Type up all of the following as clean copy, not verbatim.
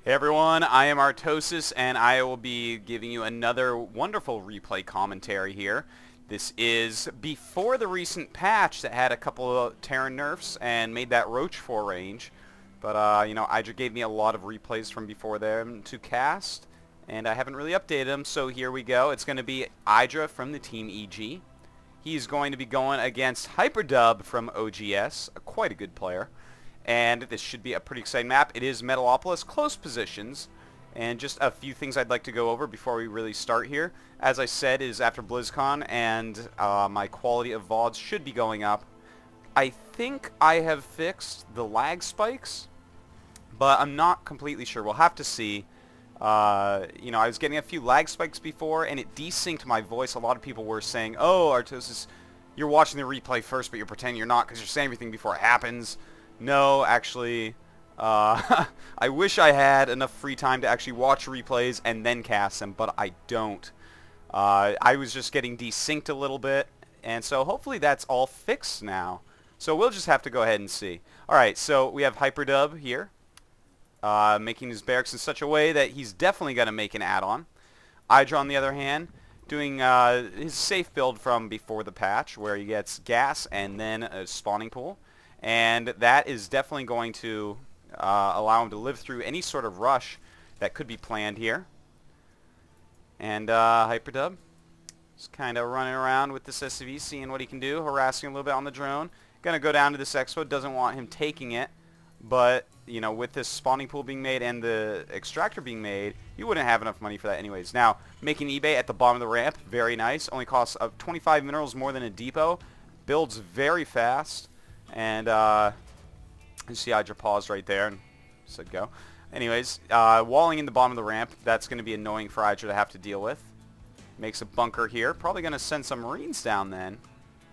Hey everyone, I am Artosis, and I will be giving you another wonderful replay commentary here. This is before the recent patch that had a couple of Terran nerfs and made that Roach 4 range. But, you know, IdrA gave me a lot of replays from before them to cast, and I haven't really updated them, so here we go. It's going to be IdrA from the Team EG. He's going to be going against Hyperdub from OGS, quite a good player. And this should be a pretty exciting map. It is Metalopolis, close positions, and just a few things I'd like to go over before we really start here. As I said, it is after BlizzCon, and my quality of VODs should be going up. I think I have fixed the lag spikes, but I'm not completely sure. We'll have to see. You know, I was getting a few lag spikes before, and it desynced my voice. A lot of people were saying, "Oh, Artosis, you're watching the replay first, but you're pretending you're not because you're saying everything before it happens." No, actually, I wish I had enough free time to actually watch replays and then cast them, but I don't. I was just getting desynced a little bit, and so hopefully that's all fixed now. So we'll just have to go ahead and see. Alright, so we have Hyperdub here, making his barracks in such a way that he's definitely going to make an add-on. IdrA, on the other hand, doing his safe build from before the patch, where he gets gas and then a spawning pool. And that is definitely going to allow him to live through any sort of rush that could be planned here. And Hyperdub is kind of running around with this SCV, seeing what he can do, harassing a little bit on the drone. Gonna go down to this expo, doesn't want him taking it, but you know, with this spawning pool being made and the extractor being made, you wouldn't have enough money for that anyways. Now, making eBay at the bottom of the ramp, very nice. Only costs 25 minerals more than a depot. Builds very fast. And you see IdrA paused right there and said go. Anyways, walling in the bottom of the ramp, that's going to be annoying for IdrA to have to deal with. Makes a bunker here. Probably going to send some Marines down then.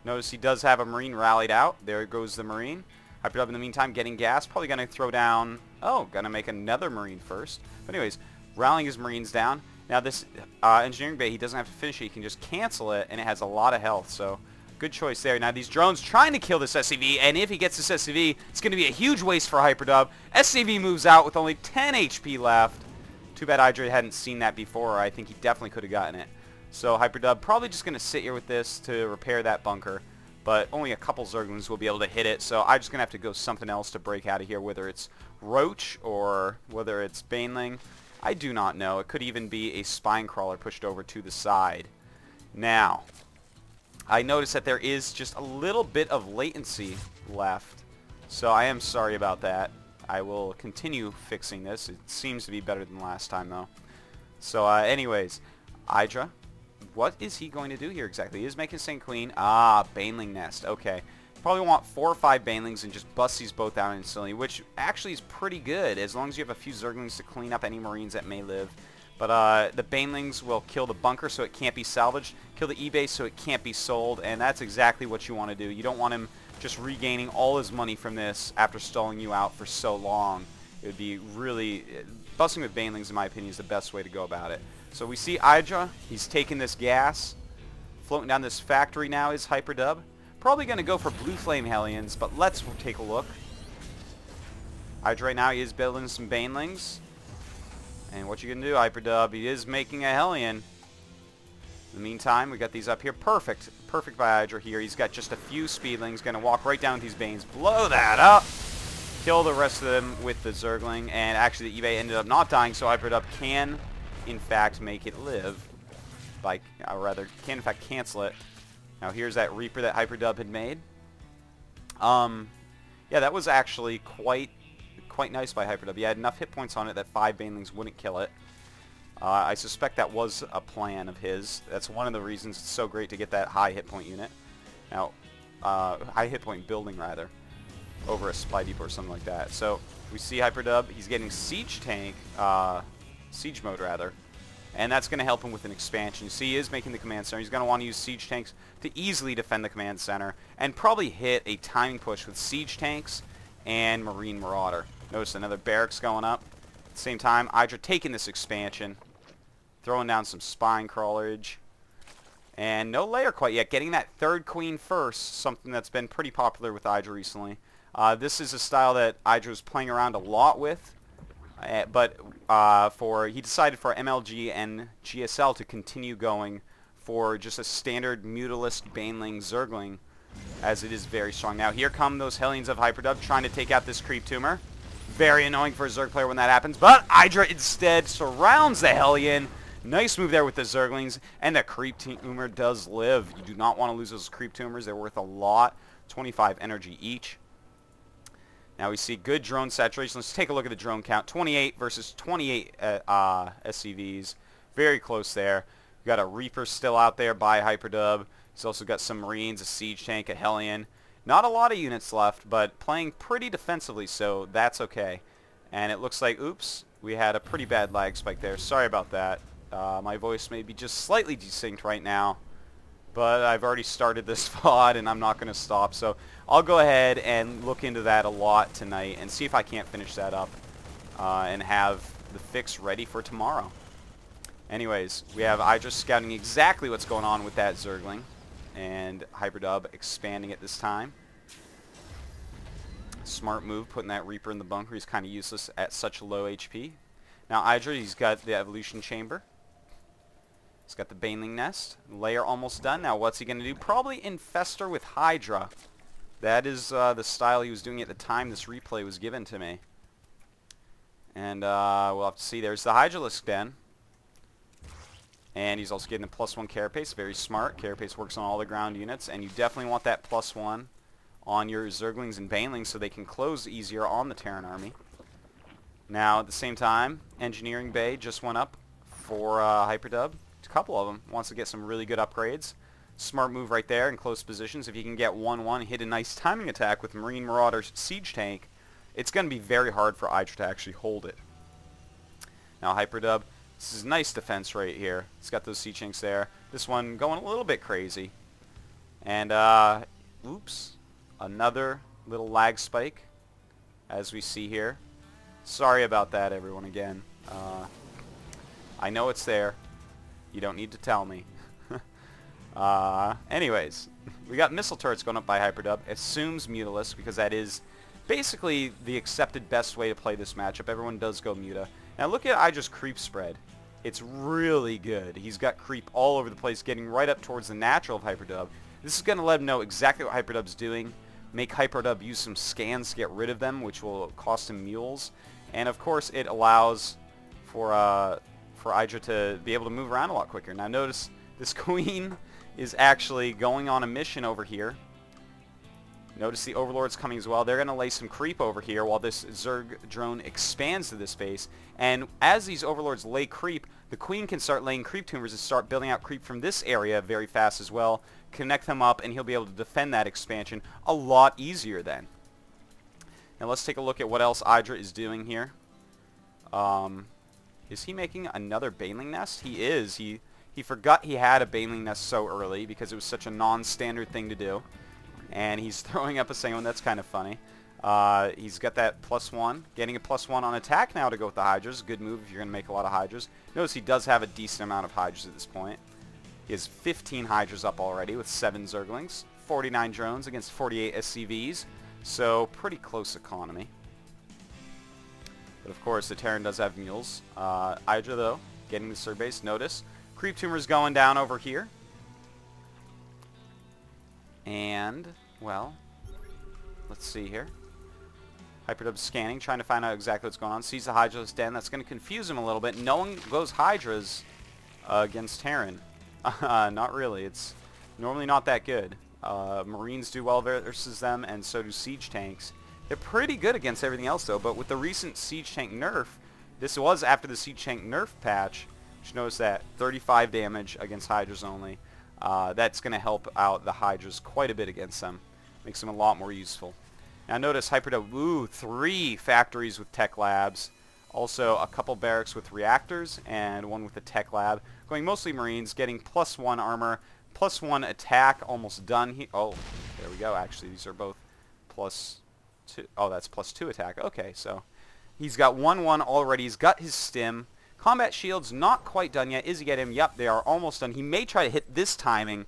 Notice he does have a Marine rallied out. There goes the Marine. Hyperdub in the meantime getting gas. Probably going to throw down... Oh, going to make another Marine first. But anyways, rallying his Marines down. Now this engineering bay, he doesn't have to finish it. He can just cancel it, and it has a lot of health, so... Good choice there. Now these drones trying to kill this SCV, and if he gets this SCV, it's going to be a huge waste for Hyperdub. SCV moves out with only 10 HP left. Too bad IdrA hadn't seen that before. I think he definitely could have gotten it. So Hyperdub probably just going to sit here with this to repair that bunker, but only a couple Zerglings will be able to hit it, so I'm just going to have to go something else to break out of here, whether it's Roach or whether it's Baneling. I do not know. It could even be a Spine Crawler pushed over to the side. Now... I noticed that there is just a little bit of latency left, so I am sorry about that. I will continue fixing this. It seems to be better than last time, though. So, anyways, IdrA, what is he going to do here exactly? He is making St. Queen. Ah, Baneling Nest. Okay. Probably want 4 or 5 Banelings and just bust these both out instantly, which actually is pretty good, as long as you have a few Zerglings to clean up any Marines that may live. But the Banelings will kill the bunker so it can't be salvaged, kill the eBay so it can't be sold, and that's exactly what you want to do. You don't want him just regaining all his money from this after stalling you out for so long. It would be really... busting with Banelings, in my opinion, is the best way to go about it. So we see IdrA. He's taking this gas. Floating down this factory now is Hyperdub. Probably going to go for Blue Flame Hellions, but let's take a look. IdrA right now is building some Banelings. And what you can do, Hyperdub, he is making a Hellion. In the meantime, we got these up here. Perfect. Perfect by IdrA here. He's got just a few Speedlings. Going to walk right down with these Banes. Blow that up. Kill the rest of them with the Zergling. And actually, the eBay ended up not dying, so Hyperdub can, in fact, make it live. By, rather, can, in fact, cancel it. Now, here's that Reaper that Hyperdub had made. Yeah, that was actually quite nice by Hyperdub. He had enough hit points on it that 5 Banelings wouldn't kill it. I suspect that was a plan of his. That's one of the reasons it's so great to get that high hit point unit. Now, high hit point building, rather, over a supply depot or something like that. So, we see Hyperdub. He's getting siege tank, siege mode, rather. And that's going to help him with an expansion. You see, he is making the command center. He's going to want to use siege tanks to easily defend the command center and probably hit a timing push with siege tanks and Marine Marauder. Notice another barracks going up. At the same time, IdrA taking this expansion, throwing down some spine crawlerage. And no layer quite yet. Getting that third queen first, something that's been pretty popular with IdrA recently. This is a style that IdrA was playing around a lot with, but he decided for MLG and GSL to continue going for just a standard Mutalisk, Baneling, Zergling, as it is very strong. Now here come those Hellions of HyperDub trying to take out this Creep Tumor. Very annoying for a Zerg player when that happens, but IdrA instead surrounds the Hellion. Nice move there with the Zerglings, and the Creep Tumor does live. You do not want to lose those Creep Tumors. They're worth a lot, 25 energy each. Now we see good drone saturation. Let's take a look at the drone count. 28 versus 28 SCVs. Very close there. We got a Reaper still out there by HyperDub. He's also got some Marines, a Siege Tank, a Hellion. Not a lot of units left, but playing pretty defensively, so that's okay. And it looks like, oops, we had a pretty bad lag spike there. Sorry about that. My voice may be just slightly desynced right now, but I've already started this VOD and I'm not going to stop. So I'll go ahead and look into that a lot tonight and see if I can't finish that up and have the fix ready for tomorrow. Anyways, we have IdrA scouting exactly what's going on with that Zergling, and HyperDub expanding it this time. Smart move, putting that Reaper in the bunker. He's kind of useless at such low HP. Now IdrA, he's got the Evolution Chamber. He's got the Baneling Nest. Layer almost done. Now what's he going to do? Probably Infestor with Hydra. That is the style he was doing at the time this replay was given to me. And we'll have to see. There's the Hydralisk Den. And he's also getting a +1 Carapace. Very smart. Carapace works on all the ground units. And you definitely want that +1 on your Zerglings and Banelings so they can close easier on the Terran army. Now, at the same time, Engineering Bay just went up for HyperDub. A couple of them. Wants to get some really good upgrades. Smart move right there in close positions. If you can get 1-1, hit a nice timing attack with Marine Marauder Siege Tank, it's going to be very hard for IdrA to actually hold it. Now, HyperDub, this is nice defense right here. It's got those Siege Tanks there. This one going a little bit crazy. And, oops. Another little lag spike, as we see here. Sorry about that, everyone, again. I know it's there. You don't need to tell me. Anyways, we got missile turrets going up by HyperDub. Assumes Mutalisk, because that is basically the accepted best way to play this matchup. Everyone does go Muta. Now look at IdrA's creep spread. It's really good. He's got creep all over the place, getting right up towards the natural of HyperDub. This is going to let him know exactly what HyperDub's doing. Make HyperDub use some scans to get rid of them, which will cost him mules. And of course, it allows for IdrA to be able to move around a lot quicker. Now notice this Queen is actually going on a mission over here. Notice the Overlord's coming as well. They're going to lay some creep over here while this Zerg drone expands to this base. And as these Overlords lay creep, the Queen can start laying creep tumors and start building out creep from this area very fast as well. Connect them up, and he'll be able to defend that expansion a lot easier then. Now let's take a look at what else IdrA is doing here. Is he making another Baneling Nest? He is. He forgot he had a Baneling Nest so early because it was such a non-standard thing to do. And he's throwing up a second one. That's kind of funny. He's got that +1. Getting a +1 on attack now to go with the Hydras. Good move if you're going to make a lot of Hydras. Notice he does have a decent amount of Hydras at this point. He has 15 Hydras up already with 7 Zerglings. 49 drones against 48 SCVs. So pretty close economy. But of course the Terran does have mules. IdrA though, getting the Zerg base. Notice creep tumors going down over here. And, well, let's see here. HyperDub scanning, trying to find out exactly what's going on. Sees the Hydra's den. That's going to confuse him a little bit. Knowing those Hydras against Terran. Not really. It's normally not that good. Marines do well versus them, and so do Siege Tanks. They're pretty good against everything else, though. But with the recent Siege Tank nerf, this was after the Siege Tank nerf patch, which knows that 35 damage against Hydras only. That's going to help out the Hydras quite a bit against them. Makes them a lot more useful. Now notice HyperDub, ooh, 3 factories with tech labs. Also a couple barracks with reactors and one with a tech lab. Going mostly Marines, getting +1 armor, +1 attack, almost done. Oh, there we go. Actually, these are both +2. Oh, that's +2 attack. Okay, so he's got 1-1 already. He's got his stim. Combat shields not quite done yet. Is he get him? Yep, they are almost done. He may try to hit this timing.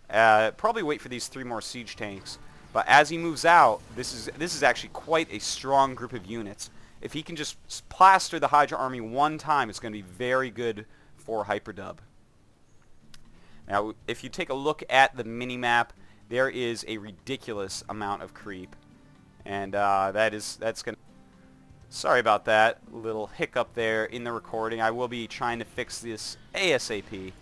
Probably wait for these 3 more siege tanks. But as he moves out, this is actually quite a strong group of units. if he can just plaster the Hydra army one time, it's going to be very good for HyperDub. Now, if you take a look at the mini-map, there is a ridiculous amount of creep. And that's going to... Sorry about that little hiccup there in the recording. I will be trying to fix this ASAP.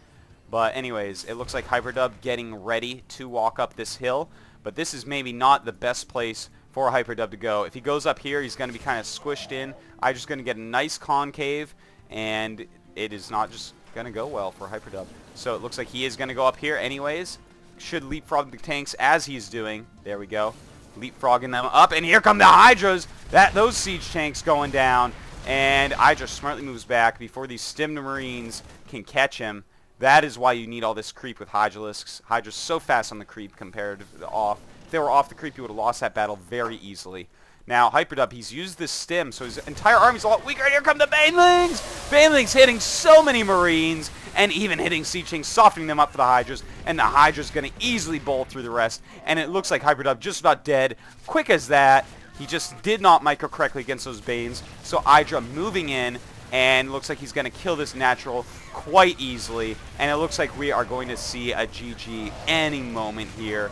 But anyways, it looks like HyperDub getting ready to walk up this hill. But this is maybe not the best place for HyperDub to go. If he goes up here, he's going to be kind of squished in. I'm just going to get a nice concave, and it is not just going to go well for HyperDub. So it looks like he is going to go up here anyways. Should leapfrog the tanks as he's doing. There we go. Leapfrogging them up, and here come the Hydras. Those siege tanks going down, and IdrA smartly moves back before these stemmed Marines can catch him. That is why you need all this creep with Hydralisks. Hydra's so fast on the creep compared to the off. If they were off the creep, he would have lost that battle very easily. Now, HyperDub, he's used this stem, so his entire army's a lot weaker. And here come the Banelings! Banelings hitting so many Marines, and even hitting siege tanks, softening them up for the Hydras. And the Hydra's going to easily bolt through the rest. And it looks like HyperDub just about dead. Quick as that. He just did not micro correctly against those Banes. So IdrA moving in, and looks like he's going to kill this natural quite easily. And it looks like we are going to see a GG any moment here.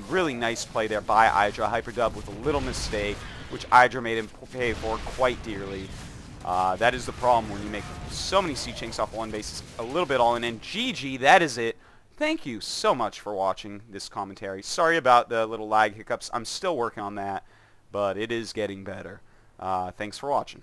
Really nice play there by IdrA. HyperDub with a little mistake, which IdrA made him pay for quite dearly. That is the problem when you make so many siege tanks off one base. It's a little bit all in. And GG, that is it. Thank you so much for watching this commentary. Sorry about the little lag hiccups. I'm still working on that, but it is getting better. Thanks for watching.